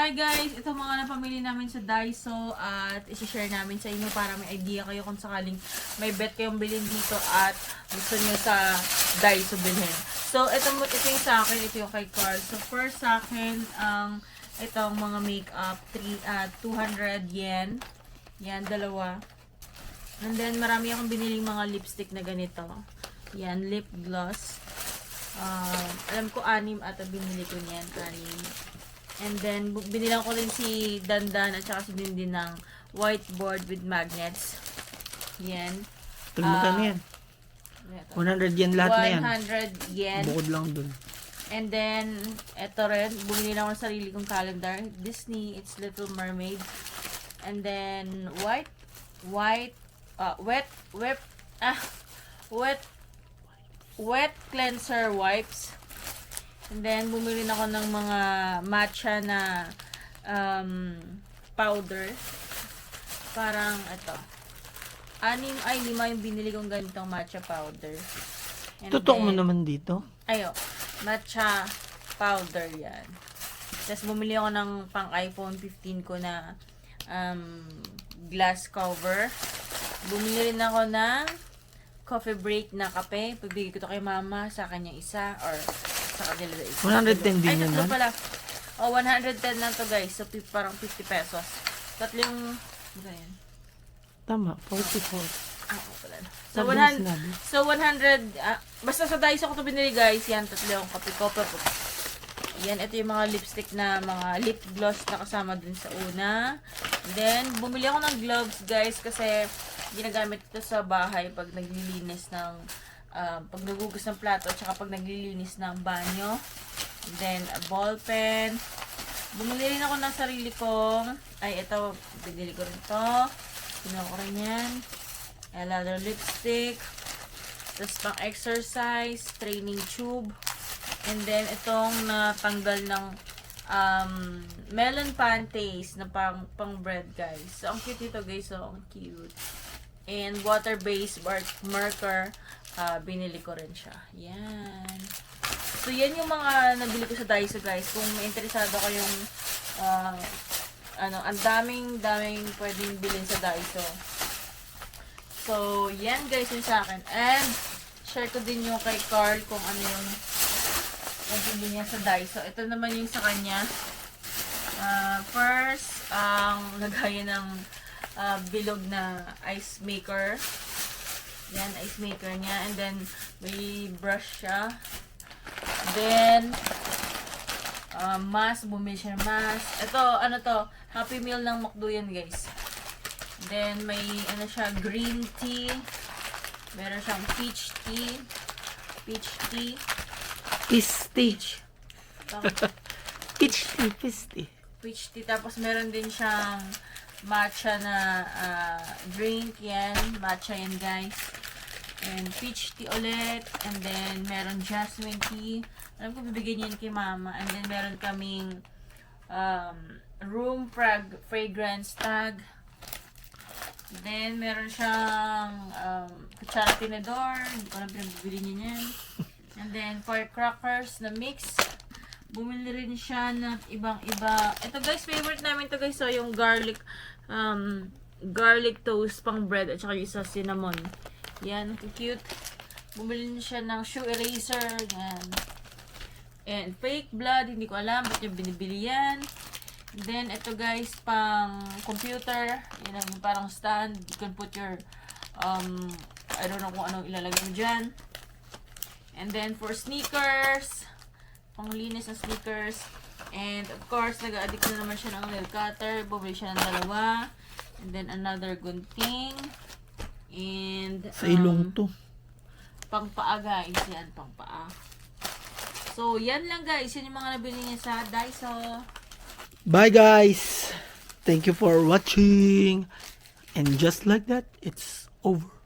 hi guys! Ito mga napamili namin sa Daiso at isi-share namin sa inyo para may idea kayo kung sakaling may bet kayong bilhin dito at gusto nyo sa Daiso bilhin. So, ito yung sa akin, ito yung kay Carl. So, first sa akin, itong mga makeup, 200 yen. Yan, dalawa. And then, marami akong biniling mga lipstick na ganito. Yan, lip gloss. Alam ko, 6 at binili ko niyan, 6. And then, binilang ko rin si Dandan at saka si Dindin ng whiteboard with magnets. Yan. Ito magkano yan? 100 yen lahat na yan. 100 yen. Bukod lang dun. And then, ito rin, bumili lang ako ng sarili kong calendar. Disney, It's Little Mermaid. And then, wet cleanser wipes. And then, bumili na ako ng mga matcha na powder. Parang, ito. 5 yung binili kong ganitong matcha powder. And Tutok mo then, naman dito. ayo, matcha powder yan. Tapos, bumili ako ng pang iPhone 15 ko na glass cover. Bumili rin ako ng coffee break na kape. Pagbigay ko to kay mama, sa kanya isa, or sa kanila isa. 110 din yun, tatlo ha? pala. 110 lang to guys. So, parang 50 pesos. Tatlong, ano yan? Tama, 44. Pala. So, Sabi na 100, sinabi. so 100, basta sa Daiso ko to binili guys. Yan, tatlong kape. Yan, ito yung mga lipstick na mga lip gloss na kasama dun sa una. Then, bumili ako ng gloves guys kasi ginagamit ito sa bahay pag naglilinis ng pag nagugas ng plato at saka pag naglilinis ng banyo. Then, a ball pen. Bumili rin ako ng sarili kong, ito, binili ko rin to. Pinuha ko rin yan. A leather lipstick. Tapos pang exercise, training tube. And then, itong natanggal ng melon panties na pang bread, guys. So, ang cute ito, guys. So, ang cute. And water-based marker, binili ko rin siya. Yan. So, yan yung mga nabili ko sa Daiso, guys. Kung may interesado kayong, ang daming pwedeng bilhin sa Daiso. So, yan, guys, yung sa akin. And, share ko din yung kay Carl kung ano yung nabili niya sa Daiso. Ito naman yung sa kanya. First, lagay ng bilog na ice maker. Yan, ice maker niya. And then, may brush siya. Then, mask. Bumili siya ng mask. Ito, Happy Meal ng McDo yan, guys. Then, may, green tea. Meron siyang peach tea. Peach tea. Peach tea. Peach tea. Tapos, meron din siyang matcha na drink. Yan. Matcha yan, guys. And peach tea ulit. And then, meron jasmine tea. Alam ko, bibigyan niyan kay mama. And then, meron kaming room fragrance tag. Then, meron siyang kutsara tinidor. Hindi ko lang pinagbibili niya yan. And then, firecrackers na mix. Bumili rin siya ng ibang-iba. Ito guys, favorite namin to guys. So, yung garlic toast pang bread at saka yung isa cinnamon. Yan, cute. Bumili rin siya ng shoe eraser. Yan. And fake blood. Hindi ko alam ba't yung binibili yan. Then, ito guys, pang computer. Yan yung parang stand. You can put your, I don't know kung anong ilalagay mo dyan. And then, for sneakers, panglinis ng sneakers. And, of course, nag-addict na naman siya ng nail cutter. Bumili siya ng 2. And then, another gunting. And, Sa ilong to. pang paa, guys. Yan, pang paa. So, yan lang, guys. Yan yung mga nabili niya sa Daiso. Bye, guys. Thank you for watching. And just like that, it's over.